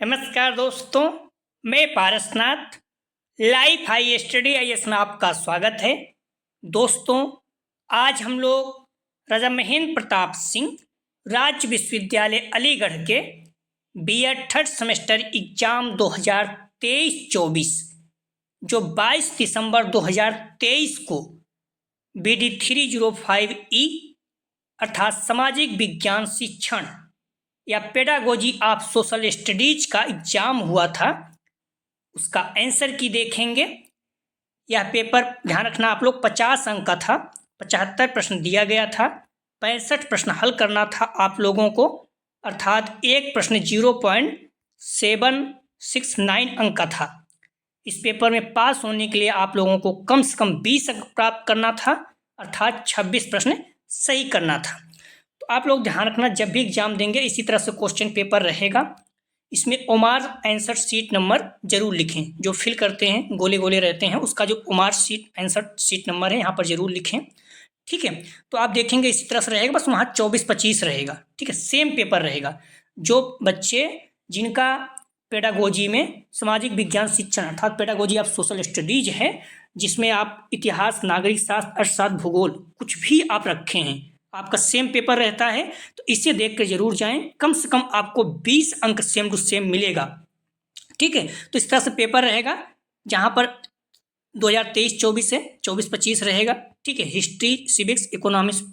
नमस्कार दोस्तों, मैं Parasnath life high study IAS में आपका स्वागत है। दोस्तों, आज हम लोग राजा महेंद्र प्रताप सिंह राज्य विश्वविद्यालय अलीगढ़ के बीएड थर्ड सेमेस्टर एग्जाम 2023-24 जो 22 दिसंबर 2023 को BD 305E अर्थात सामाजिक विज्ञान शिक्षण या पेडागोजी ऑफ सोशल स्टडीज का एग्जाम हुआ था, उसका आंसर की देखेंगे। यह पेपर ध्यान रखना आप लोग 50 अंक का था, 75 प्रश्न दिया गया था, 65 प्रश्न हल करना था आप लोगों को, अर्थात एक प्रश्न 0.769 अंक का था। इस पेपर में पास होने के लिए आप लोगों को कम से कम 20 अंक प्राप्त करना था, अर्थात 26 प्रश्न सही करना था। तो आप लोग ध्यान रखना, जब भी एग्जाम देंगे इसी तरह से क्वेश्चन पेपर रहेगा। इसमें ओमार आंसर शीट नंबर जरूर लिखें, जो फिल करते हैं गोले गोले रहते हैं, उसका जो OMR sheet answer sheet number है यहाँ पर जरूर लिखें। ठीक है, तो आप देखेंगे इसी तरह से रहेगा, बस वहाँ 24-25 रहेगा। ठीक है, सेम पेपर रहेगा। जो बच्चे जिनका पेडागोजी में सामाजिक विज्ञान शिक्षण अर्थात पेडागोजी ऑफ सोशल स्टडीज है, जिसमें आप इतिहास, नागरिक शास्त्र, अर्थशास्त्र, भूगोल कुछ भी आप रखे हैं, आपका सेम पेपर रहता है, तो इसे देख कर जरूर जाएं। कम से कम आपको 20 अंक सेम टू सेम मिलेगा। ठीक है, तो इस तरह से पेपर रहेगा, जहां पर 2023-24 है, 24-25 रहेगा। ठीक है, हिस्ट्री, सिविक्स, इकोनॉमिक्स,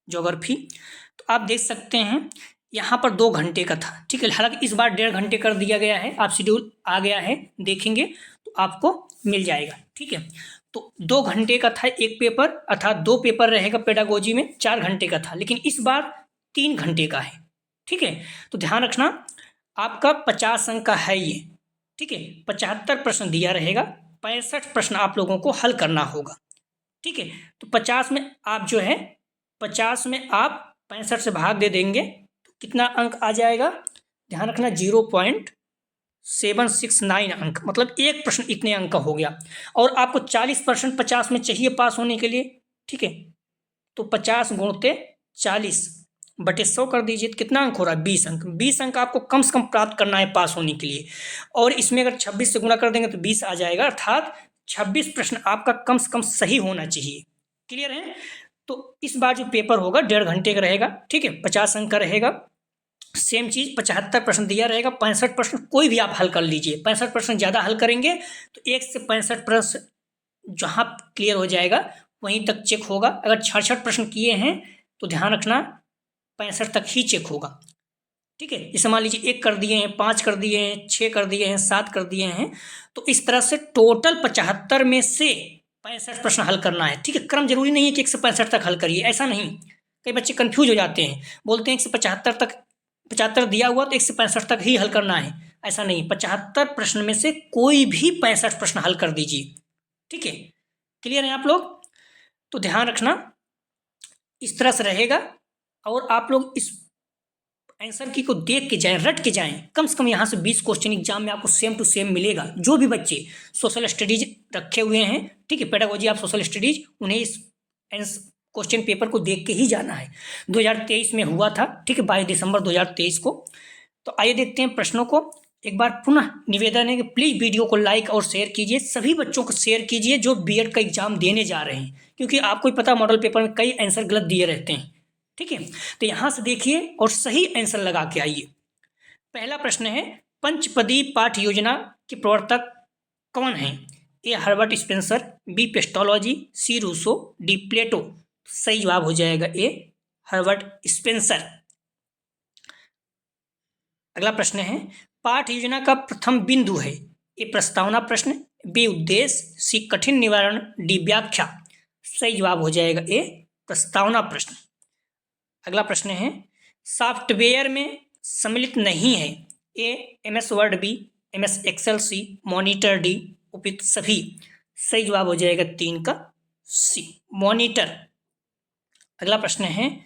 ज्योग्राफी। तो आप देख सकते हैं यहाँ पर 2 घंटे का था। ठीक है, हालांकि इस बार 1.5 घंटे कर दिया गया है, आप शेड्यूल आ गया है, देखेंगे तो आपको मिल जाएगा। ठीक है, तो 2 घंटे का था एक पेपर, अर्थात 2 पेपर रहेगा पेडागोजी में, 4 घंटे का था, लेकिन इस बार 3 घंटे का है। ठीक है, तो ध्यान रखना आपका 50 अंक का है ये। ठीक है, 75 प्रश्न दिया रहेगा, 65 प्रश्न आप लोगों को हल करना होगा। ठीक है, तो 50 में आप जो है 50 में आप 65 से भाग दे देंगे तो कितना अंक आ जाएगा, ध्यान रखना 0.769 अंक, मतलब एक प्रश्न इतने अंक का हो गया। और आपको 40% 50 में चाहिए पास होने के लिए। ठीक है, तो 50 गुणते 40 बटे 100 कर दीजिए, तो कितना अंक हो रहा है, 20 अंक। 20 अंक आपको कम से कम प्राप्त करना है पास होने के लिए। और इसमें अगर 26 से गुणा कर देंगे तो 20 आ जाएगा, अर्थात 26 प्रश्न आपका कम से कम सही होना चाहिए। क्लियर है? तो इस बार जो पेपर होगा 1.5 घंटे का रहेगा। ठीक है, 50 अंक का रहेगा। सेम चीज 75 प्रश्न दिया रहेगा, 65 प्रश्न कोई भी आप हल कर लीजिए। 65 प्रश्न ज़्यादा हल करेंगे तो 1 से 65 प्रश्न जहाँ क्लियर हो जाएगा वहीं तक चेक होगा। अगर 66 प्रश्न किए हैं तो ध्यान रखना 65 तक ही चेक होगा। ठीक है, जैसे मान लीजिए 1 कर दिए हैं, 5 कर दिए हैं, 6 कर दिए हैं, 7 कर दिए हैं, तो इस तरह से टोटल 75 में से 65 प्रश्न हल करना है। ठीक है, क्रम जरूरी नहीं है कि 1 से 65 तक हल करिए, ऐसा नहीं। कई बच्चे कंफ्यूज हो जाते हैं, बोलते हैं 1 से 75 तक, 75 दिया हुआ तो 1 से 65 तक ही हल करना है, ऐसा नहीं। 75 प्रश्न में से कोई भी 65 प्रश्न हल कर दीजिए। ठीक है, क्लियर है आप लोग? तो ध्यान रखना इस तरह से रहेगा, और आप लोग इस आंसर की को देख के जाएं, रट के जाएं। कम से कम यहाँ से 20 क्वेश्चन एग्जाम में आपको सेम टू सेम मिलेगा। जो भी बच्चे सोशल स्टडीज रखे हुए हैं, ठीक है, पेडागोजी ऑफ सोशल स्टडीज, उन्हें इस क्वेश्चन पेपर को देख के ही जाना है। 2023 में हुआ था। ठीक है, 22 दिसंबर 2023 को। तो आइए देखते हैं प्रश्नों को। एक बार पुनः निवेदन है कि प्लीज वीडियो को लाइक और शेयर कीजिए, सभी बच्चों को शेयर कीजिए जो बीएड का एग्जाम देने जा रहे हैं, क्योंकि आपको ही पता मॉडल पेपर में कई आंसर गलत दिए रहते हैं। ठीक है, तो यहां से देखिए और सही आंसर लगा के आइए। पहला प्रश्न है, पंचपदी पाठ योजना के प्रवर्तक कौन है? A Herbert Spencer, B Pestalozzi, C Rousseau, D Plato. सही जवाब हो जाएगा ए हर्बर्ट स्पेंसर। अगला प्रश्न है, पाठ योजना का प्रथम बिंदु है? ए प्रस्तावना प्रश्न, बी उद्देश्य, सी कठिन निवारण, डी व्याख्या। सही जवाब हो जाएगा ए प्रस्तावना प्रश्न। अगला प्रश्न है, सॉफ्टवेयर में सम्मिलित नहीं है? A MS Word, B MS Excel, C monitor, D उपयुक्त सभी। सही जवाब हो जाएगा 3 का सी मॉनिटर। अगला प्रश्न है,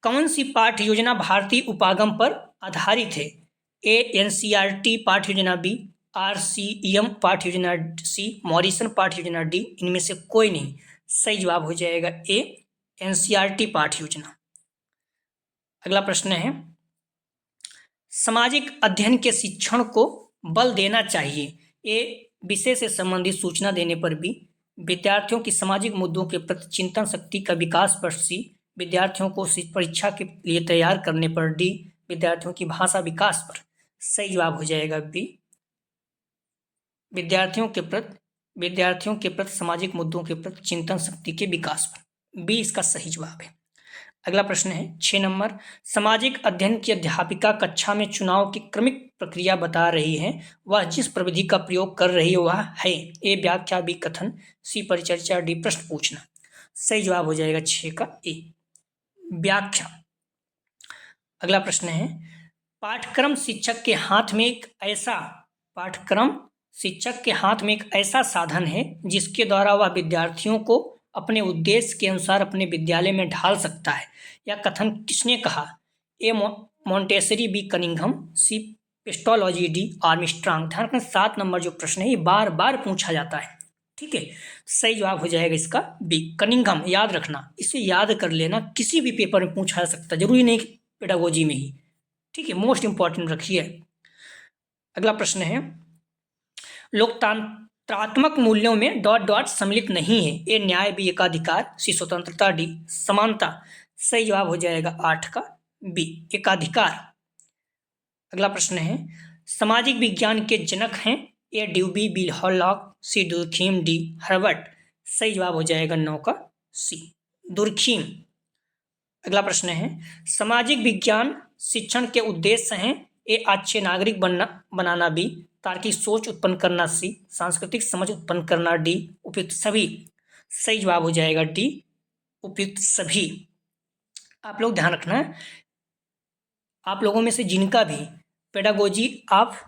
कौन सी पाठ्य योजना भारतीय उपागम पर आधारित है? ए NCERT पाठ्य योजना, बी RCEM पाठ्य योजना, सी मॉरिसन पाठ्य योजना, डी इनमें से कोई नहीं। सही जवाब हो जाएगा ए NCERT पाठ्य योजना। अगला प्रश्न है, सामाजिक अध्ययन के शिक्षण को बल देना चाहिए। ये विषय से संबंधित सूचना देने पर भी विद्यार्थियों की सामाजिक मुद्दों के प्रति चिंतन शक्ति का विकास पर सी, विद्यार्थियों को परीक्षा के लिए तैयार करने पर डी, विद्यार्थियों की भाषा विकास पर। सही जवाब हो जाएगा बी, विद्यार्थियों के प्रति सामाजिक मुद्दों के प्रति चिंतन शक्ति के विकास पर। बी इसका सही जवाब है। अगला प्रश्न है 6 नंबर, सामाजिक अध्ययन की अध्यापिका कक्षा में चुनाव की क्रमिक प्रक्रिया बता रही है, वह जिस प्रविधि का प्रयोग कर रही है वह है ए व्याख्या, बी कथन, सी परिचर्चा, डी प्रश्न पूछना। सही जवाब हो जाएगा 6 का ए, व्याख्या। अगला प्रश्न है पाठ्यक्रम शिक्षक के हाथ में एक ऐसा साधन है जिसके द्वारा वह विद्यार्थियों को अपने उद्देश्य के अनुसार अपने विद्यालय में ढाल सकता है। यह कथन किसने कहा? ए मोंटेसरी, बी कनिंघम, सी पेस्टोलॉजी, डी आर्मस्ट्रांग। ध्यान रखना 7 नंबर जो प्रश्न है ये बार बार पूछा जाता है। ठीक है, सही जवाब हो जाएगा इसका बी कनिंघम। याद रखना, इसे याद कर लेना, किसी भी पेपर में पूछा जा सकता है, जरूरी नहीं कि पेडागोजी में ही। ठीक है, मोस्ट इंपॉर्टेंट रखिए। अगला प्रश्न है लोकतंत्रात्मक मूल्यों में ... सम्मिलित नहीं है। ए न्याय, बी एकाधिकार, सी स्वतंत्रता, डी समानता। सही जवाब हो जाएगा 8 का बी एकाधिकार। अगला प्रश्न है सामाजिक विज्ञान के जनक हैं ए ड्यूबी, बी हॉलॉक, सी दुर्खीम, डी हर्बर्ट। सही जवाब हो जाएगा 9 का सी दुर्खीम। अगला प्रश्न है सामाजिक विज्ञान शिक्षण के उद्देश्य हैं ए अच्छे नागरिक बनाना, बी तार्किक सोच उत्पन्न करना, सी सांस्कृतिक समझ उत्पन्न करना, डी उपयुक्त सभी। सही जवाब हो जाएगा डी उपयुक्त सभी। आप लोग ध्यान रखना, आप लोगों में से जिनका भी पेडागोजी ऑफ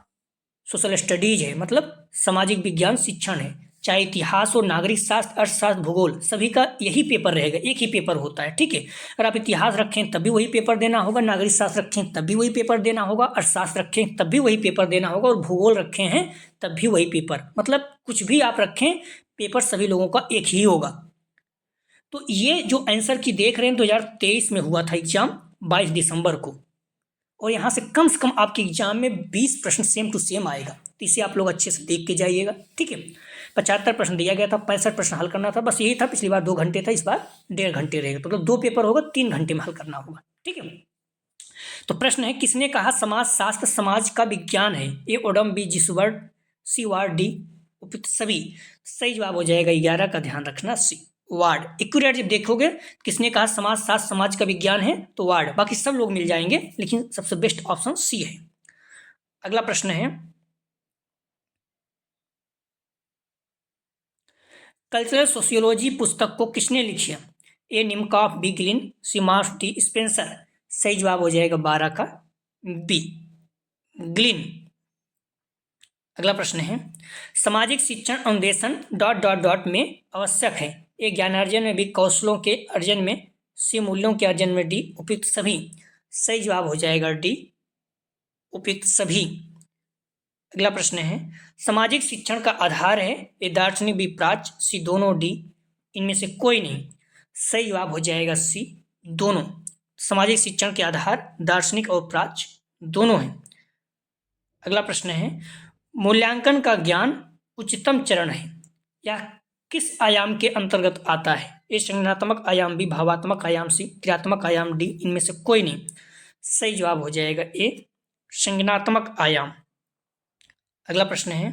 सोशल स्टडीज है, मतलब सामाजिक विज्ञान शिक्षण है, चाहे इतिहास हो, नागरिक शास्त्र, अर्थशास्त्र, भूगोल, सभी का यही पेपर रहेगा, एक ही पेपर होता है। ठीक है, अगर आप इतिहास रखें तब भी वही पेपर देना होगा, नागरिक शास्त्र रखें तब भी वही पेपर देना होगा, अर्थशास्त्र रखें तब भी वही पेपर देना होगा, और भूगोल रखे हैं तब भी वही पेपर, मतलब कुछ भी आप रखें पेपर सभी लोगों का एक ही होगा। तो ये जो आंसर की देख रहे हैं 2023 में हुआ था एग्जाम 22 दिसंबर को, और यहाँ से कम आपके एग्जाम में 20 प्रश्न सेम टू सेम आएगा, तो इसे आप लोग अच्छे से देख के जाइएगा। ठीक है, 75 प्रश्न दिया गया था, 65 प्रश्न हल करना था, बस यही था। पिछली बार 2 घंटे था, इस बार 1.5 घंटे रहेगा, तो मतलब 2 पेपर होगा, 3 घंटे में हल करना होगा। ठीक है, तो प्रश्न है किसने कहा समाज शास्त्र समाज का विज्ञान है? ए ओडम, बी जिसवर्ड, सी वार्ड, डी उपयुक्त सभी। सही जवाब हो जाएगा 11 का, ध्यान रखना सी वार्ड। एक्यूरेट जब देखोगे किसने कहा समाज शास्त्र समाज का विज्ञान है तो वार्ड, बाकी सब लोग मिल जाएंगे, लेकिन सबसे बेस्ट ऑप्शन सी है। अगला प्रश्न है कल्चरल सोशियोलॉजी पुस्तक को किसने लिखी है? ए निमकॉफ, बी ग्लिन, सी मार्श, डी स्पेंसर। सही जवाब हो जाएगा 12 का बी ग्लिन। अगला प्रश्न है सामाजिक शिक्षण अनुदेशन ... में आवश्यक है। ए ज्ञानार्जन में, बी कौशलों के अर्जन में, सी मूल्यों के अर्जन में, डी उपयुक्त सभी। सही जवाब हो जाएगा डी उपयुक्त सभी। अगला प्रश्न है सामाजिक शिक्षण का आधार है ए दार्शनिक, बी प्राच्य, सी दोनों, डी इनमें से कोई नहीं। सही जवाब हो जाएगा सी दोनों। सामाजिक शिक्षण के आधार दार्शनिक और प्राच्य दोनों हैं। अगला प्रश्न है मूल्यांकन का ज्ञान उच्चतम चरण है, यह किस आयाम के अंतर्गत आता है? ए संज्ञानात्मक आयाम, बी भावात्मक आयाम, सी क्रियात्मक आयाम, डी इनमें से कोई नहीं। सही जवाब हो जाएगा ए संज्ञानात्मक आयाम। अगला प्रश्न है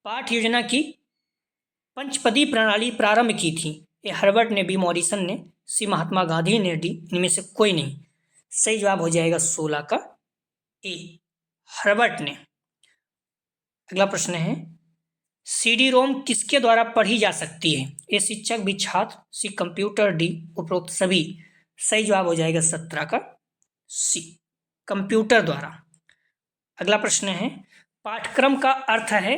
पाठ्य योजना की पंचपदी प्रणाली प्रारंभ की थी। ए हर्बर्ट ने, बी मॉरिसन ने, सी महात्मा गांधी ने, डी इनमें से कोई नहीं। सही जवाब हो जाएगा 16 का ए हर्बर्ट ने। अगला प्रश्न है सीडी रोम किसके द्वारा पढ़ी जा सकती है? ए शिक्षक, बी छात्र, सी कंप्यूटर, डी उपरोक्त सभी। सही जवाब हो जाएगा 17 का सी कंप्यूटर द्वारा। अगला प्रश्न है पाठ्यक्रम का अर्थ है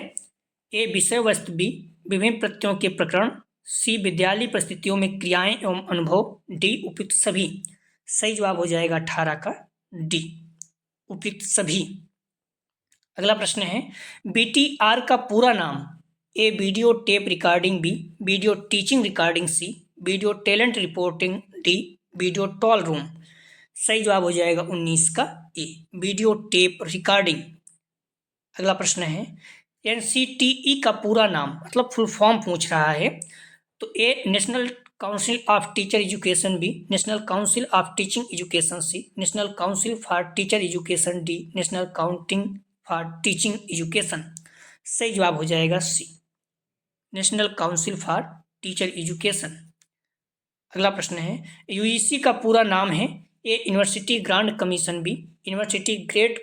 ए विषय वस्तु, बी विभिन्न प्रत्ययों के प्रकरण, सी विद्यालय परिस्थितियों में क्रियाएं एवं अनुभव, डी उपयुक्त सभी। सही जवाब हो जाएगा 18 का डी उपयुक्त सभी। अगला प्रश्न है बीटीआर का पूरा नाम? A video tape recording, B video teaching recording, C video talent reporting, D video tall room. सही जवाब हो जाएगा 19 का ए वीडियो टेप रिकॉर्डिंग। अगला प्रश्न है एनसीटीई का पूरा नाम, मतलब फुल फॉर्म पूछ रहा है। तो A national council of teacher education, B national council of teaching education, C national council for teacher education, D national counting for teaching education. सही जवाब हो जाएगा C national council for teacher education. अगला प्रश्न है यूजीसी का पूरा नाम है A university grant commission, B university grade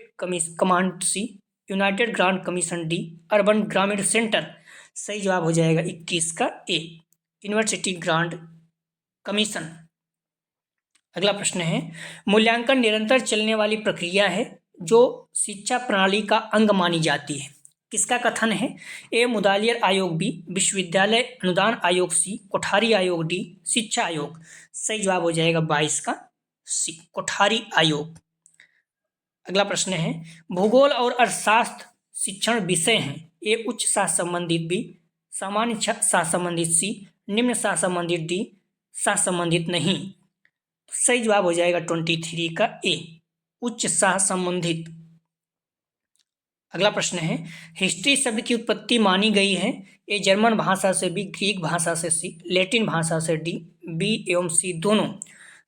command, C united grant commission, D urban ग्रामीण सेंटर। सही जवाब हो जाएगा 21 का ए यूनिवर्सिटी ग्रांट कमीशन। अगला प्रश्न है मूल्यांकन निरंतर चलने वाली प्रक्रिया है जो शिक्षा प्रणाली का अंग मानी जाती है। किसका कथन है? ए मुदालियर आयोग, बी विश्वविद्यालय अनुदान आयोग, सी कोठारी आयोग, डी शिक्षा आयोग। सही जवाब हो जाएगा 22 का सी कोठारी आयोग। अगला प्रश्न है भूगोल और अर्थशास्त्र शिक्षण विषय हैं। ए उच्च शास्त्र संबंधित, बी सामान्य शास्त्र संबंधित, सी निम्न शास्त्र संबंधित, डी शास्त्र संबंधित नहीं। सही जवाब हो जाएगा 23 का ए उच्च शास्त्र संबंधित। अगला प्रश्न है हिस्ट्री शब्द की उत्पत्ति मानी गई है। ए जर्मन भाषा से, बी ग्रीक भाषा से, सी लैटिन भाषा से, डी बी एवं सी दोनों।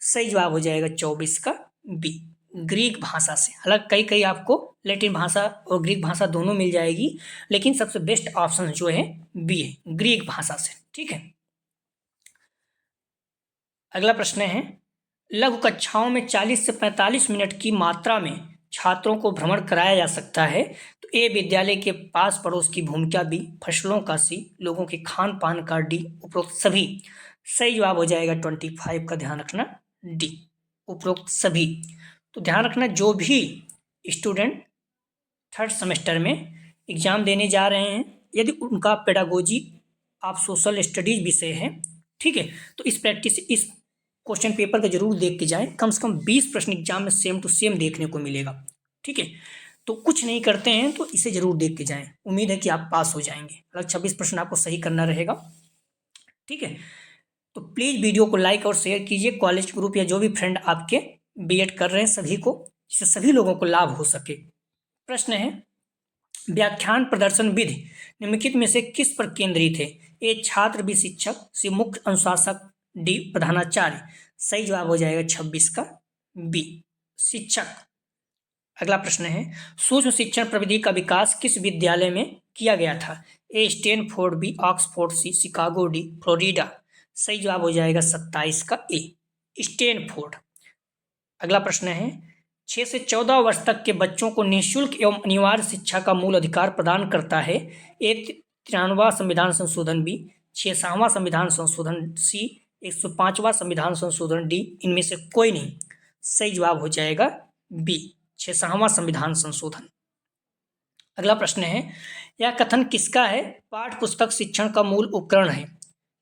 सही जवाब हो जाएगा 24 का बी ग्रीक भाषा से। हालांकि कई आपको लैटिन भाषा और ग्रीक भाषा दोनों मिल जाएगी, लेकिन सबसे बेस्ट ऑप्शन जो है बी है, ग्रीक भाषा से। ठीक है। अगला प्रश्न है लघु कक्षाओं में 40 से 45 मिनट की मात्रा में छात्रों को भ्रमण कराया जा सकता है। तो ए विद्यालय के पास पड़ोस की भूमिका, बी फसलों का, सी लोगों के खान पान का, डी उपरोक्त सभी। सही जवाब हो जाएगा 25 का, ध्यान रखना डी उपरोक्त सभी। तो ध्यान रखना जो भी स्टूडेंट थर्ड सेमेस्टर में एग्जाम देने जा रहे हैं, यदि उनका पेडागोजी आप सोशल स्टडीज विषय है, ठीक है, तो इस प्रैक्टिस इस क्वेश्चन पेपर का जरूर देख के जाएं। कम से कम 20 प्रश्न एग्जाम में सेम टू सेम देखने को मिलेगा। ठीक है, तो कुछ नहीं करते हैं तो इसे जरूर देख के जाएं। उम्मीद है कि आप पास हो जाएंगे। मतलब 26 प्रश्न आपको सही करना रहेगा। ठीक है, तो प्लीज़ वीडियो को लाइक और शेयर कीजिए कॉलेज ग्रुप या जो भी फ्रेंड आपके बीएड कर रहे हैं सभी को, जिससे सभी लोगों को लाभ हो सके। प्रश्न है व्याख्यान प्रदर्शन विधि निम्नलिखित में से किस पर केंद्रित है? ए छात्र, बी शिक्षक, सी मुख्य अनुशासक, डी प्रधानाचार्य। सही जवाब हो जाएगा 26 का बी शिक्षक। अगला प्रश्न है सूक्ष्म शिक्षण प्रविधि का विकास किस विद्यालय में किया गया था? ए स्टैनफोर्ड, बी ऑक्सफोर्ड, सी शिकागो, डी फ्लोरिडा। सही जवाब हो जाएगा 27 का ए स्टैनफोर्ड। अगला प्रश्न है 6 से 14 वर्ष तक के बच्चों को निःशुल्क एवं अनिवार्य शिक्षा का मूल अधिकार प्रदान करता है। ए 93वां संविधान संशोधन, बी 66वां संविधान संशोधन, सी 105वां संविधान संशोधन, डी इनमें से कोई नहीं। सही जवाब हो जाएगा बी 66वां संविधान संशोधन। अगला प्रश्न है यह कथन किसका है? पाठ्य पुस्तक शिक्षण का मूल उपकरण है।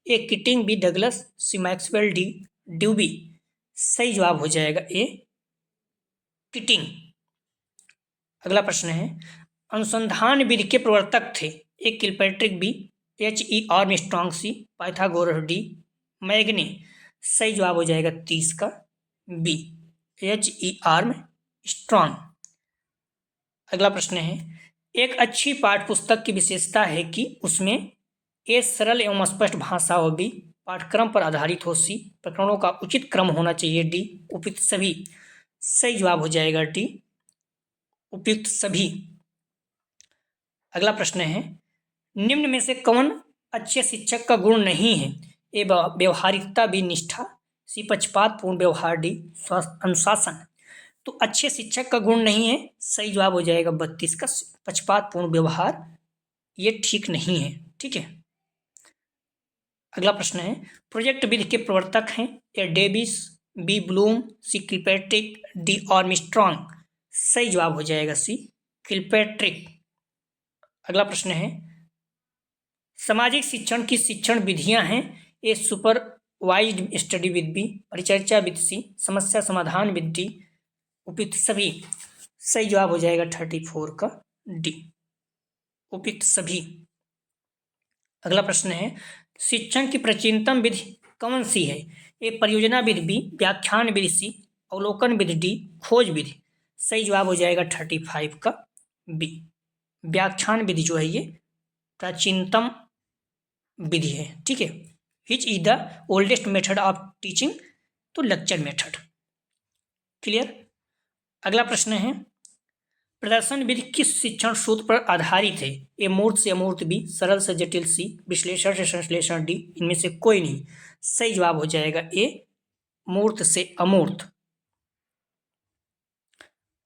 ए किटिंग, बी डगलस, सी मैक्सवेल, डी ड्यूबी। सही जवाब हो जाएगा ए किटिंग। अगला प्रश्न है अनुसंधान विधि के प्रवर्तक थे। ए किलपैट्रिक, बी H.E. आर्मस्ट्रांग, सी पाइथागोरस, डी मैग्ने। सही जवाब हो जाएगा 30 का बी H.E. आर्मस्ट्रांग। अगला प्रश्न है एक अच्छी पाठ्यपुस्तक की विशेषता है कि उसमें ए सरल एवं स्पष्ट भाषा हो, बी पाठ्यक्रम पर आधारित हो, सी प्रकरणों का उचित क्रम होना चाहिए, डी उपयुक्त सभी। सही जवाब हो जाएगा डी उपयुक्त सभी। अगला प्रश्न है निम्न में से कौन अच्छे शिक्षक का गुण नहीं है? ए व्यवहारिकता, बी निष्ठा, सी पक्षपातपूर्ण व्यवहार, डी अनुशासन। तो अच्छे शिक्षक का गुण नहीं है, सही जवाब हो जाएगा 32 का पक्षपातपूर्ण व्यवहार, ये ठीक नहीं है। ठीक है। अगला प्रश्न है प्रोजेक्ट विधि के प्रवर्तक हैं। A Davis, B Bloom, C Kilpatrick, D Armstrong. सही जवाब हो जाएगा सी किलपैट्रिक। अगला प्रश्न है सामाजिक शिक्षण की शिक्षण विधियां हैं। ए सुपरवाइज्ड स्टडी विद, बी परिचर्चा विद, सी समस्या समाधान विद, डी उपयुक्त सभी। सही जवाब हो जाएगा 34 का डी उपयुक्त सभी। अगला प्रश्न है शिक्षण की प्राचीनतम विधि कौन सी है? ए परियोजना विधि, बी व्याख्यान विधि, सी अवलोकन विधि, डी खोज विधि। सही जवाब हो जाएगा 35 का बी। व्याख्यान विधि जो है ये प्राचीनतम विधि है, ठीक है। Which is the oldest method of teaching, तो लेक्चर मेथड। क्लियर। अगला प्रश्न है प्रदर्शन विधि किस शिक्षण सूत्र पर आधारित है? ए मूर्त से अमूर्त बी, सरल से जटिल सी, विश्लेषण से संश्लेषण डी, इनमें से कोई नहीं। सही जवाब हो जाएगा ए, मूर्त से अमूर्त।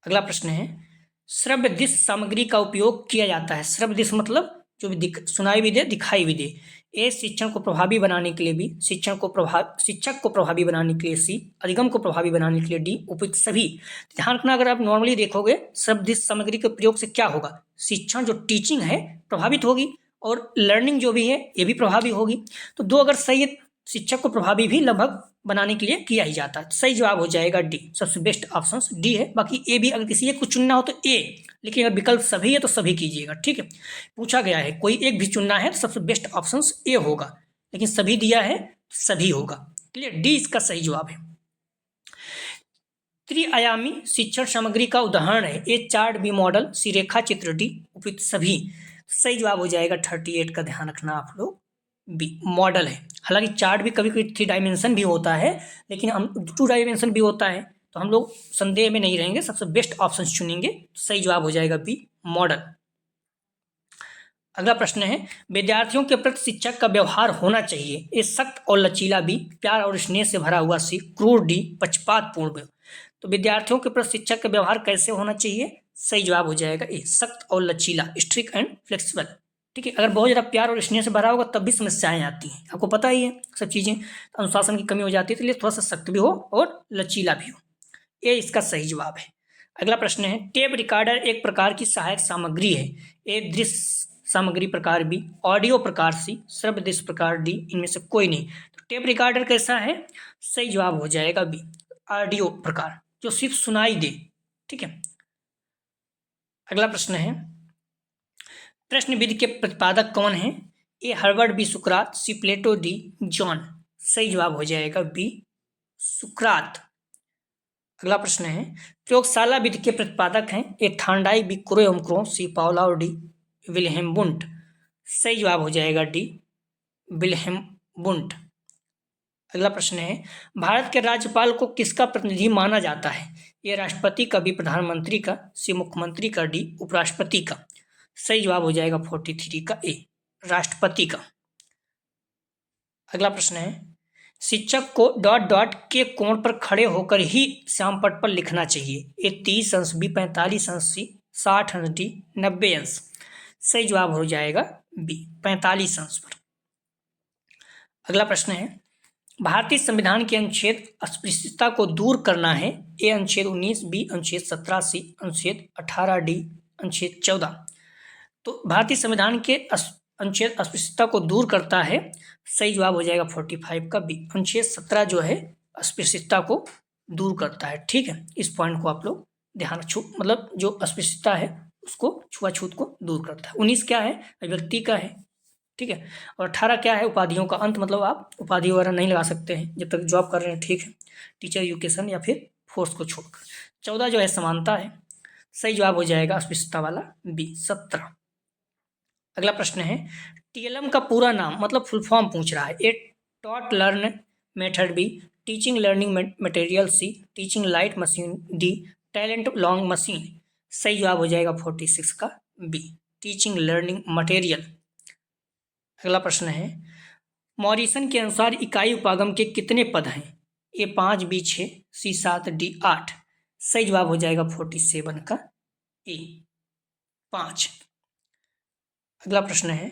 अगला प्रश्न है श्रव्य दृश्य सामग्री का उपयोग किया जाता है। श्रव्य दृश्य मतलब जो भी सुनाई भी दे, दिखाई भी दे। ए शिक्षण को प्रभावी बनाने के लिए बी, शिक्षक को प्रभावी बनाने के लिए सी, अधिगम को प्रभावी बनाने के लिए डी, उपयुक्त सभी। ध्यान रखना, अगर आप नॉर्मली देखोगे श्रव्य दृश्य सामग्री के प्रयोग से क्या होगा, शिक्षण जो टीचिंग है प्रभावित होगी और लर्निंग जो भी है ये भी प्रभावी होगी। तो दो अगर सही है, शिक्षक को प्रभावी भी लगभग बनाने के लिए किया ही जाता है। सही जवाब हो जाएगा डी, सबसे बेस्ट ऑप्शन डी है। बाकी ए भी, अगर किसी एक को चुनना हो तो ए, लेकिन अगर विकल्प सभी है तो सभी कीजिएगा, ठीक है। पूछा गया है कोई एक भी चुनना है तो सबसे बेस्ट ऑप्शन ए होगा, लेकिन सभी दिया है सभी होगा। क्लियर, डी इसका सही जवाब है। त्रिआयामी शिक्षण सामग्री का उदाहरण है ए चार्ट, बी मॉडल, सी रेखा चित्र, डी उपयुक्त सभी। सही जवाब हो जाएगा 38 का, ध्यान रखना आप लोग, बी मॉडल है। हालांकि चार्ट भी कभी कभी 3 डायमेंशन भी होता है, लेकिन हम 2 डायमेंशन भी होता है, तो हम लोग संदेह में नहीं रहेंगे, सबसे बेस्ट ऑप्शन चुनेंगे। सही जवाब हो जाएगा बी मॉडल। अगला प्रश्न है विद्यार्थियों के प्रति शिक्षक का व्यवहार होना चाहिए ए सख्त और लचीला बी, प्यार और स्नेह से भरा हुआ सी, क्रूर डी, पक्षपातपूर्ण। तो विद्यार्थियों के प्रति शिक्षक का व्यवहार कैसे होना चाहिए? सही जवाब हो जाएगा ए सख्त और लचीला, स्ट्रिक्ट एंड फ्लेक्सिबल, ठीक है। अगर बहुत ज़्यादा प्यार और स्नेह से भरा होगा तब भी समस्याएं आती हैं, आपको पता ही है सब चीज़ें, अनुशासन की कमी हो जाती है, तो इसलिए थोड़ा सा सख्त भी हो और लचीला भी हो। ये इसका सही जवाब है। अगला प्रश्न है टेप रिकॉर्डर एक प्रकार की सहायक सामग्री है ए दृश्य सामग्री प्रकार बी, ऑडियो प्रकार सी, श्रव्य दृश्य प्रकार डी, इनमें से कोई नहीं। तो टेप रिकॉर्डर कैसा है? सही जवाब हो जाएगा बी, ऑडियो प्रकार, जो सिर्फ सुनाई दे, ठीक है। अगला प्रश्न है प्रश्न विधि के प्रतिपादक कौन है? A Herbert, B Sukrat, C Plato, D John. सही जवाब हो जाएगा बी सुकरात। अगला प्रश्न है प्रयोगशाला विधि के प्रतिपादक हैं ए थांडाई, बी क्रो, सी पाउला और डी विल्हेम बुंट। सही जवाब हो जाएगा डी विल्हेम बुंट। अगला प्रश्न है भारत के राज्यपाल को किसका प्रतिनिधि माना जाता है? ए राष्ट्रपति का, बी प्रधानमंत्री का, सी मुख्यमंत्री का, डी उपराष्ट्रपति का। सही जवाब हो जाएगा 43 का ए राष्ट्रपति का। अगला प्रश्न है शिक्षक को डॉट डॉट के कोण पर खड़े होकर ही श्यामपट्ट पर लिखना चाहिए ए 30 अंश, बी 45 अंश, सी 60 अंश, डी 90 अंश। सही जवाब हो जाएगा बी 45 अंश पर। अगला प्रश्न है भारतीय संविधान के अनुच्छेद अस्पृश्यता को दूर करना है ए अनुच्छेद 19, बी अनुच्छेद 17, सी अनुच्छेद 18, डी अनुच्छेद 14। तो भारतीय संविधान के अनुच्छेद अस्पृश्यता को दूर करता है। सही जवाब हो जाएगा 45 का बी, अनुच्छेद 17 जो है अस्पृश्यता को दूर करता है, ठीक है। इस पॉइंट को आप लोग ध्यान मतलब जो अस्पृश्यता है उसको, छुआछूत को दूर करता है। 19 क्या है? व्यक्ति का है, ठीक है। और 18 क्या है? उपाधियों का अंत, मतलब आप उपाधि वगैरह नहीं लगा सकते हैं जब तक जॉब कर रहे हैं, ठीक है, टीचर एजुकेशन या फिर फोर्स को छोड़कर। 14 जो है समानता है। सही जवाब हो जाएगा अस्पृश्यता वाला बी 17। अगला प्रश्न है टीएलएम का पूरा नाम, मतलब फुल फॉर्म पूछ रहा है A taught learn method, B teaching learning material, C teaching light machine, D talent long machine. सही जवाब हो जाएगा 46 का बी टीचिंग लर्निंग मटेरियल। अगला प्रश्न है मॉरिसन के अनुसार इकाई उपागम के कितने पद हैं? ए 5, बी 6, सी 7, डी 8। सही जवाब हो जाएगा 47 का ए 5। अगला प्रश्न है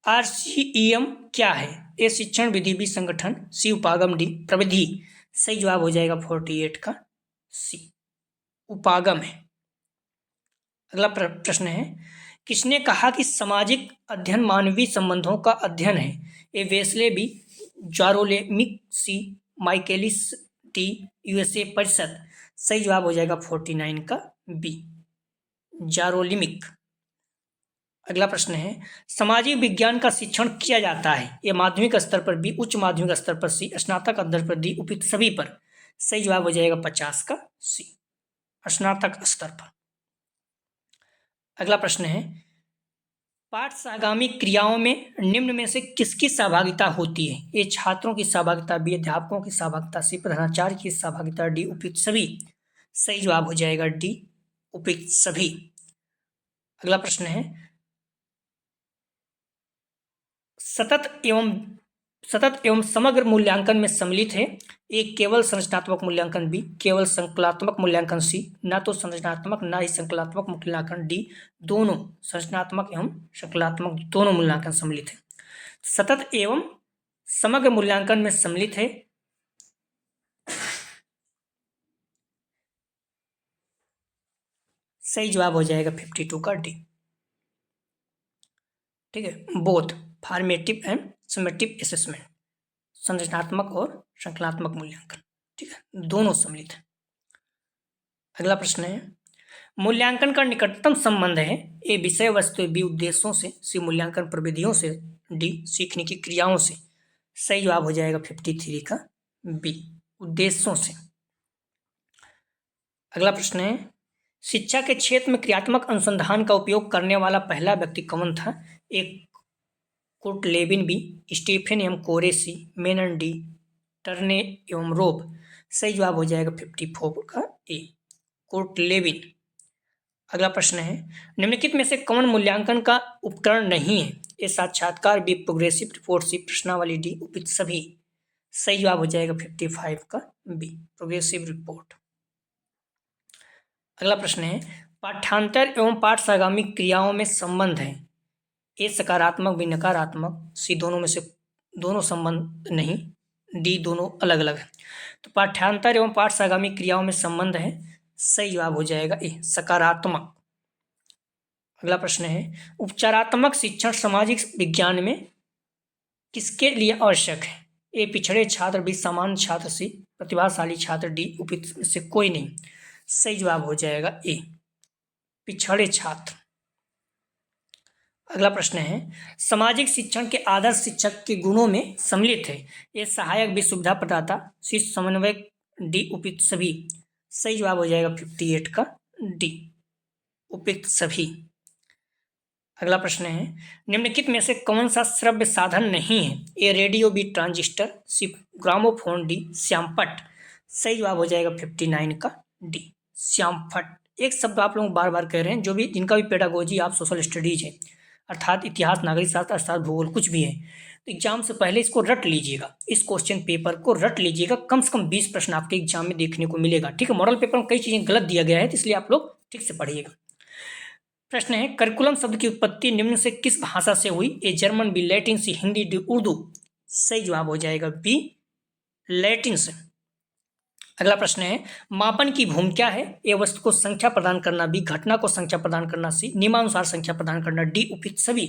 RCEM क्या है? ए शिक्षण विधि, बी संगठन, सी उपागम, डी प्रविधि। सही जवाब हो जाएगा 48 का सी उपागम है। अगला प्रश्न है किसने कहा कि सामाजिक अध्ययन मानवीय संबंधों का अध्ययन है? ए वेस्ले, बी जारोलेमिक, सी माइकेलिस, डी USA परिषद। सही जवाब हो जाएगा 49 का बी जारोलिमिक। अगला प्रश्न है सामाजिक विज्ञान का शिक्षण किया जाता है ये माध्यमिक स्तर पर, बी उच्च माध्यमिक स्तर पर, सी स्नातक स्तर पर, डी उपयुक्त सभी पर। सही जवाब हो जाएगा 50 का सी स्नातक स्तर पर। अगला प्रश्न है, पाठ्यआगामी क्रियाओं में निम्न में से किसकी सहभागिता होती है? ए छात्रों की सहभागिता, बी अध्यापकों की सहभागिता, सी प्रधानाचार्य की सहभागिता, डी उपयुक्त सभी। सही जवाब हो जाएगा डी उपयुक्त सभी। अगला प्रश्न है, सतत एवं समग्र मूल्यांकन में सम्मिलित है। ए केवल संरचनात्मक मूल्यांकन, बी केवल संकलात्मक मूल्यांकन, सी ना तो संरचनात्मक ना ही संकलात्मक मूल्यांकन, डी दोनों संरचनात्मक एवं संकलात्मक दोनों मूल्यांकन सम्मिलित है। सतत एवं समग्र मूल्यांकन में सम्मिलित है। सही जवाब हो जाएगा 52 का डी। ठीक है, both formative and summative assessment, संरचनात्मक और संकलात्मक मूल्यांकन, ठीक है, दोनों सम्मिलित है। अगला प्रश्न है, मूल्यांकन का निकटतम संबंध है। ए विषय वस्तु, बी उद्देश्यों से, सी मूल्यांकन प्रविधियों से, डी सीखने की क्रियाओं से। सही जवाब हो जाएगा 53 का बी उद्देश्यों से। अगला प्रश्न है, शिक्षा के क्षेत्र में क्रियात्मक अनुसंधान का उपयोग करने वाला पहला व्यक्ति कौन था? एक Kurt Lewin, B Stephen M Corey, C Menon, D टर्ने एवं रोब। सही जवाब हो जाएगा 54 का ए कुर्ट लेविन। अगला प्रश्न है, निम्नलिखित में से कौन मूल्यांकन का उपकरण नहीं है? ए साक्षात्कार, बी प्रोग्रेसिव रिपोर्ट, सी प्रश्नावली, डी उपयुक्त सभी। सही जवाब हो जाएगा 55 का बी प्रोग्रेसिव रिपोर्ट। अगला प्रश्न है, पाठ्यांतर एवं पाठ्यआगामी क्रियाओं में संबंध है। ए सकारात्मक, बी नकारात्मक, सी दोनों में से दोनों संबंध नहीं, डी दोनों अलग अलग है। तो पाठ्यांतर एवं पाठ्यआगामी क्रियाओं में संबंध है। सही जवाब हो जाएगा ए सकारात्मक। अगला प्रश्न है, उपचारात्मक शिक्षण सामाजिक विज्ञान में किसके लिए आवश्यक है? ए पिछड़े छात्र, बी सामान्य छात्र, सी प्रतिभाशाली छात्र, डी उपयुक्त से कोई नहीं। सही जवाब हो जाएगा ए पिछड़े छात्र। अगला प्रश्न है, सामाजिक शिक्षण के आदर्श शिक्षक के गुणों में सम्मिलित है। ए सहायक, बी सुविधा प्रदाता, सी समन्वयक, डी उपयुक्त सभी। सही जवाब हो जाएगा 58 का डी उपयुक्त सभी। अगला प्रश्न है, निम्नलिखित में से कौन सा श्रव्य साधन नहीं है? ए रेडियो, बी ट्रांजिस्टर, सी ग्रामोफोन, डी श्यामपट। सही जवाब हो जाएगा 59 का डी श्यामपट। एक शब्द आप लोग बार बार कह रहे हैं, जो भी जिनका भी पेडागोजी आप सोशल स्टडीज है, अर्थात इतिहास, नागरिक शास्त्र, अर्थात भूगोल, कुछ भी है, तो एग्जाम से पहले इसको रट लीजिएगा, इस क्वेश्चन पेपर को रट लीजिएगा। कम से कम 20 प्रश्न आपके एग्जाम में देखने को मिलेगा। ठीक है, मॉडल पेपर में कई चीजें गलत दिया गया है, तो इसलिए आप लोग ठीक से पढ़िएगा। प्रश्न है, करिकुलम शब्द की उत्पत्ति निम्न से किस भाषा से हुई? A German, B Latin, C Hindi, D Urdu. सही जवाब हो जाएगा बी लैटिन से। अगला प्रश्न है, मापन की भूमिका है। ए वस्तु को संख्या प्रदान करना, बी घटना को संख्या प्रदान करना, सी नियमानुसार संख्या प्रदान करना, डी उपयुक्त सभी।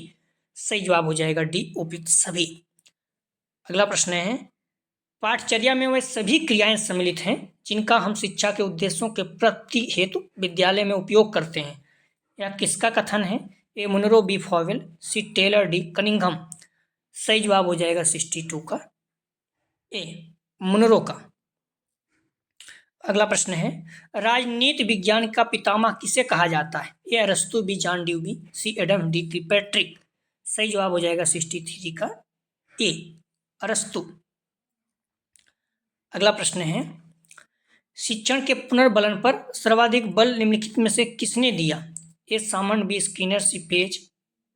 सही जवाब हो जाएगा डी उपयुक्त सभी। अगला प्रश्न है, पाठचर्या में वह सभी क्रियाएं सम्मिलित हैं जिनका हम शिक्षा के उद्देश्यों के प्राप्ति हेतु विद्यालय में उपयोग करते हैं। यह किसका कथन है? ए मुनरो, बी फॉवेल, सी टेलर, डी कनिंघम। सही जवाब हो जाएगा 62 का ए मुनरो का। अगला प्रश्न है, राजनीति विज्ञान का पितामह किसे कहा जाता है? ए अरस्तु, बी जॉन ड्यूबी, सी एडम, डी किलपैट्रिक। सही जवाब हो जाएगा 63 का ए अरस्तु। अगला प्रश्न है, शिक्षण के पुनर्बलन पर सर्वाधिक बल निम्नलिखित में से किसने दिया? ए सामंत, बी स्किनर, सी पेज,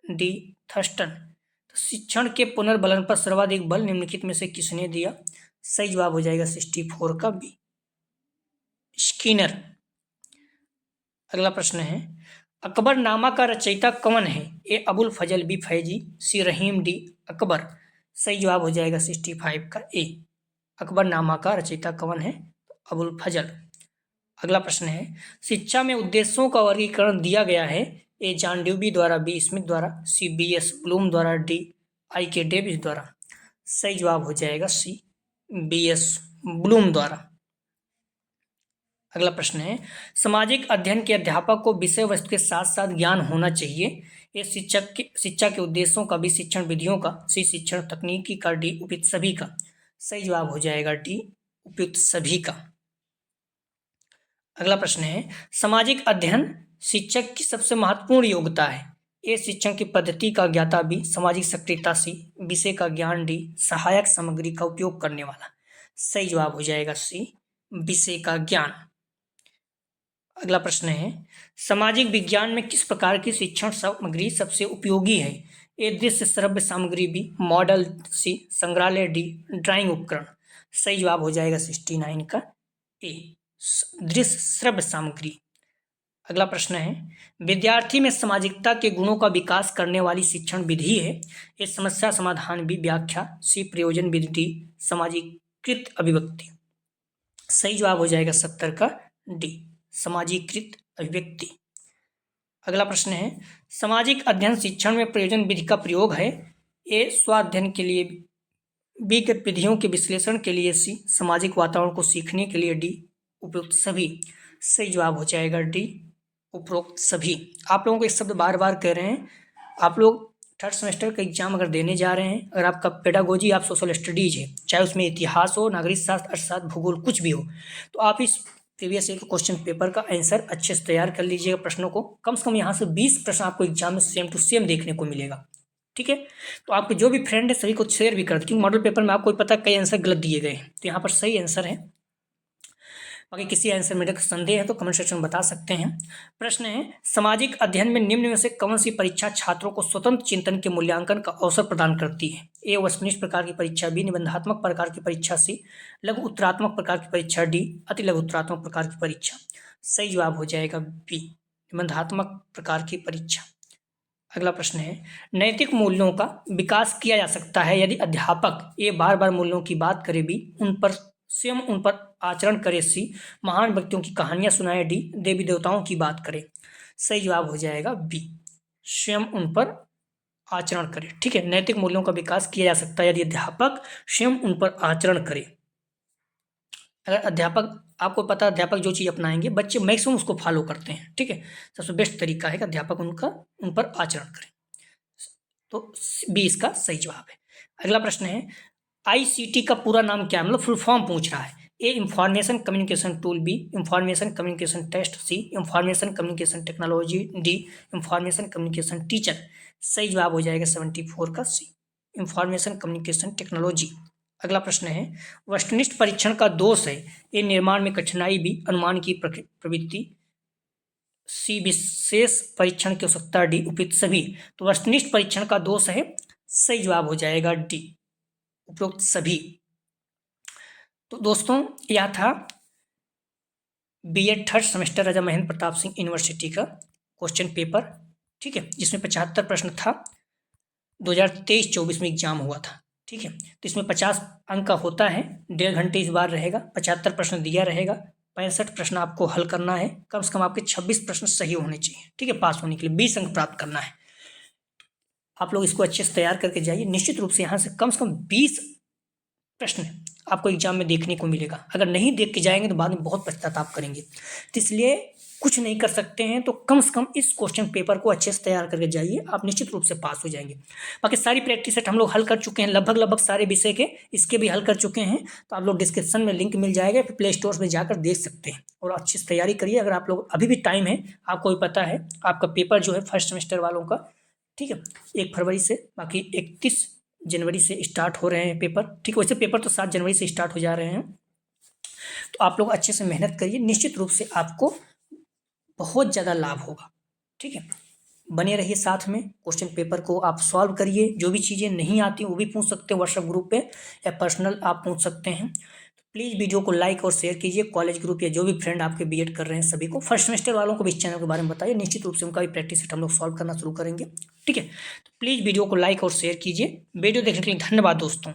डी थर्स्टन। तो शिक्षण के पुनर्बलन पर सर्वाधिक बल निम्नलिखित में से किसने दिया? सही जवाब हो जाएगा 64 का बी स्किनर। अगला प्रश्न है, अकबरनामा का रचयिता कौन है? ए अबुल फजल, बी फैजी, सी रहीम, डी अकबर। सही जवाब हो जाएगा 65 का ए अकबरनामा का रचयिता कौन है? अबुल फजल। अगला प्रश्न है, शिक्षा में उद्देश्यों का वर्गीकरण दिया गया है। ए जॉन ड्यूबी द्वारा, बी स्मिथ द्वारा, सी बी एस ब्लूम द्वारा, डी आई के डेविस द्वारा। सही जवाब हो जाएगा सी बी एस ब्लूम द्वारा। अगला प्रश्न है, सामाजिक अध्ययन के अध्यापक को विषय वस्तु के साथ साथ ज्ञान होना चाहिए। ये शिक्षा के उद्देश्यों का, बी शिक्षण विधियों का, सी शिक्षण तकनीकी का, डी उपयुक्त सभी का। सही जवाब हो जाएगा डी उपयुक्त सभी का। अगला प्रश्न है, सामाजिक अध्ययन शिक्षक की सबसे महत्वपूर्ण योग्यता है। ए शिक्षण की पद्धति का ज्ञाता, बी सामाजिक सक्रियता, सी विषय का ज्ञान, डी सहायक सामग्री का उपयोग करने वाला। सही जवाब हो जाएगा सी विषय का ज्ञान। अगला प्रश्न है, सामाजिक विज्ञान में किस प्रकार की शिक्षण सामग्री सबसे उपयोगी है। ए दृश्य श्रव्य सामग्री, बी मॉडल, सी संग्रहालय, डी ड्राइंग उपकरण। सही जवाब हो जाएगा 69 का ए दृश्य श्रव्य सामग्री। अगला प्रश्न है, विद्यार्थी में सामाजिकता के गुणों का विकास करने वाली शिक्षण विधि है। ए समस्या समाधान, बी व्याख्या, सी प्रयोजन विधि, डी सामाजिकृत अभिव्यक्ति। सही जवाब हो जाएगा 70 का डी सामाजिकृत अभिव्यक्ति। अगला प्रश्न है, सामाजिक अध्ययन शिक्षण में प्रयोजन विधि का प्रयोग है। ए स्वाध्ययन के लिए, बी गतिविधियों के विश्लेषण के लिए, सी सामाजिक वातावरण को सीखने के लिए, डी उपरोक्त सभी। सही जवाब हो जाएगा डी उपरोक्त सभी। आप लोगों को एक शब्द बार बार कह रहे हैं, आप लोग थर्ड सेमेस्टर का एग्जाम अगर देने जा रहे हैं, अगर आपका पेडागोजी आप सोशल स्टडीज है, चाहे उसमें इतिहास हो, नागरिक शास्त्र, अर्थशास्त्र, भूगोल कुछ भी हो, तो आप इस प्रीवियस ईयर के क्वेश्चन पेपर का आंसर अच्छे से तैयार कर लीजिएगा। प्रश्नों को कम से कम यहाँ से 20 प्रश्न आपको एग्जाम में सेम टू सेम देखने को मिलेगा। ठीक है, तो आपके जो भी फ्रेंड है सभी को शेयर भी कर दें, क्योंकि मॉडल पेपर में आपको पता है कई आंसर गलत दिए गए हैं, तो यहाँ पर सही आंसर है। बाकी किसी आंसर में संदेह है तो कमेंट सेक्शन में बता सकते हैं। प्रश्न है, सामाजिक अध्ययन में निम्न में से कौन सी परीक्षा छात्रों को स्वतंत्र चिंतन के मूल्यांकन का अवसर प्रदान करती है। ए वस्तुनिष्ठ प्रकार की परीक्षा, बी निबंधात्मक प्रकार की परीक्षा, सी लघु उत्तरात्मक प्रकार की परीक्षा, डी अति लघु उत्तरात्मक प्रकार की परीक्षा। सही जवाब हो जाएगा बी निबंधात्मक प्रकार की परीक्षा। अगला प्रश्न है, नैतिक मूल्यों का विकास किया जा सकता है यदि अध्यापक ए बार बार मूल्यों की बात करे, बी स्वयं उन पर आचरण करे, सी महान व्यक्तियों की कहानियां सुनाए, डी देवी देवताओं की बात करे। सही जवाब हो जाएगा बी स्वयं उन पर आचरण करे। ठीक है, नैतिक मूल्यों का विकास किया जा सकता है यदि अध्यापक स्वयं उन पर आचरण करे। अगर अध्यापक, आपको पता है अध्यापक जो चीज़ अपनाएंगे बच्चे मैक्सिमम उसको फॉलो करते हैं। ठीक है, सबसे बेस्ट तरीका है कि अध्यापक उन पर आचरण करें, तो बी इसका सही जवाब है। अगला प्रश्न है, ICT का पूरा नाम क्या है, मतलब फुल फॉर्म पूछ रहा है। A information communication tool, B information communication test, C information communication technology, D information communication teacher. सही जवाब हो जाएगा 74 का सी इंफॉर्मेशन कम्युनिकेशन टेक्नोलॉजी। अगला प्रश्न है, वस्तुनिष्ठ परीक्षण का दोष है। ए निर्माण में कठिनाई, बी अनुमान की प्रवृत्ति, सी विशेष परीक्षण की आवश्यकता, डी उपयुक्त सभी। तो वस्तुनिष्ठ परीक्षण का दोष है, सही जवाब हो जाएगा डी उपरोक्त सभी। तो दोस्तों यह था बीएड थर्ड सेमेस्टर राजा महेंद्र प्रताप सिंह यूनिवर्सिटी का क्वेश्चन पेपर। ठीक है, जिसमें 75 प्रश्न था, 2023-24 में एग्जाम हुआ था। ठीक है, तो इसमें 50 अंक का होता है, 1.5 घंटे इस बार रहेगा, 75 प्रश्न दिया रहेगा, 65 प्रश्न आपको हल करना है, कम से कम आपके 26 प्रश्न सही होने चाहिए। ठीक है, पास होने के लिए 20 अंक प्राप्त करना है। आप लोग इसको अच्छे से तैयार करके जाइए, निश्चित रूप से यहाँ से कम 20 प्रश्न आपको एग्जाम में देखने को मिलेगा। अगर नहीं देख के जाएंगे तो बाद में बहुत पश्चाताप करेंगे, तो इसलिए कुछ नहीं कर सकते हैं तो कम से कम इस क्वेश्चन पेपर को अच्छे से तैयार करके जाइए, आप निश्चित रूप से पास हो जाएंगे। बाकी सारी प्रैक्टिस सेट हम लोग हल कर चुके हैं, लगभग सारे विषय के इसके भी हल कर चुके हैं, तो आप लोग डिस्क्रिप्शन में लिंक मिल जाएगा, फिर प्ले स्टोर में जाकर देख सकते हैं और अच्छी से तैयारी करिए। अगर आप लोग अभी भी टाइम है, आपको भी पता है आपका पेपर जो है फर्स्ट सेमेस्टर वालों का, ठीक है, 1 फरवरी से, बाकी 31 जनवरी से स्टार्ट हो रहे हैं पेपर। ठीक है, वैसे पेपर तो 7 जनवरी से स्टार्ट हो जा रहे हैं, तो आप लोग अच्छे से मेहनत करिए, निश्चित रूप से आपको बहुत ज़्यादा लाभ होगा। ठीक है, बने रहिए साथ में, क्वेश्चन पेपर को आप सॉल्व करिए, जो भी चीज़ें नहीं आती वो भी पूछ सकते हैं व्हाट्सएप ग्रुप पे या पर्सनल आप पूछ सकते हैं। तो प्लीज़ वीडियो को लाइक और शेयर कीजिए, कॉलेज ग्रुप या जो भी फ्रेंड आपके बीएड कर रहे हैं सभी को, फर्स्ट सेमेस्टर वालों को भी इस चैनल के बारे में बताइए, निश्चित रूप से उनका भी प्रैक्टिस सेट हम लोग सॉल्व करना शुरू करेंगे। ठीक है, तो प्लीज़ वीडियो को लाइक और शेयर कीजिए। वीडियो देखने के लिए धन्यवाद दोस्तों।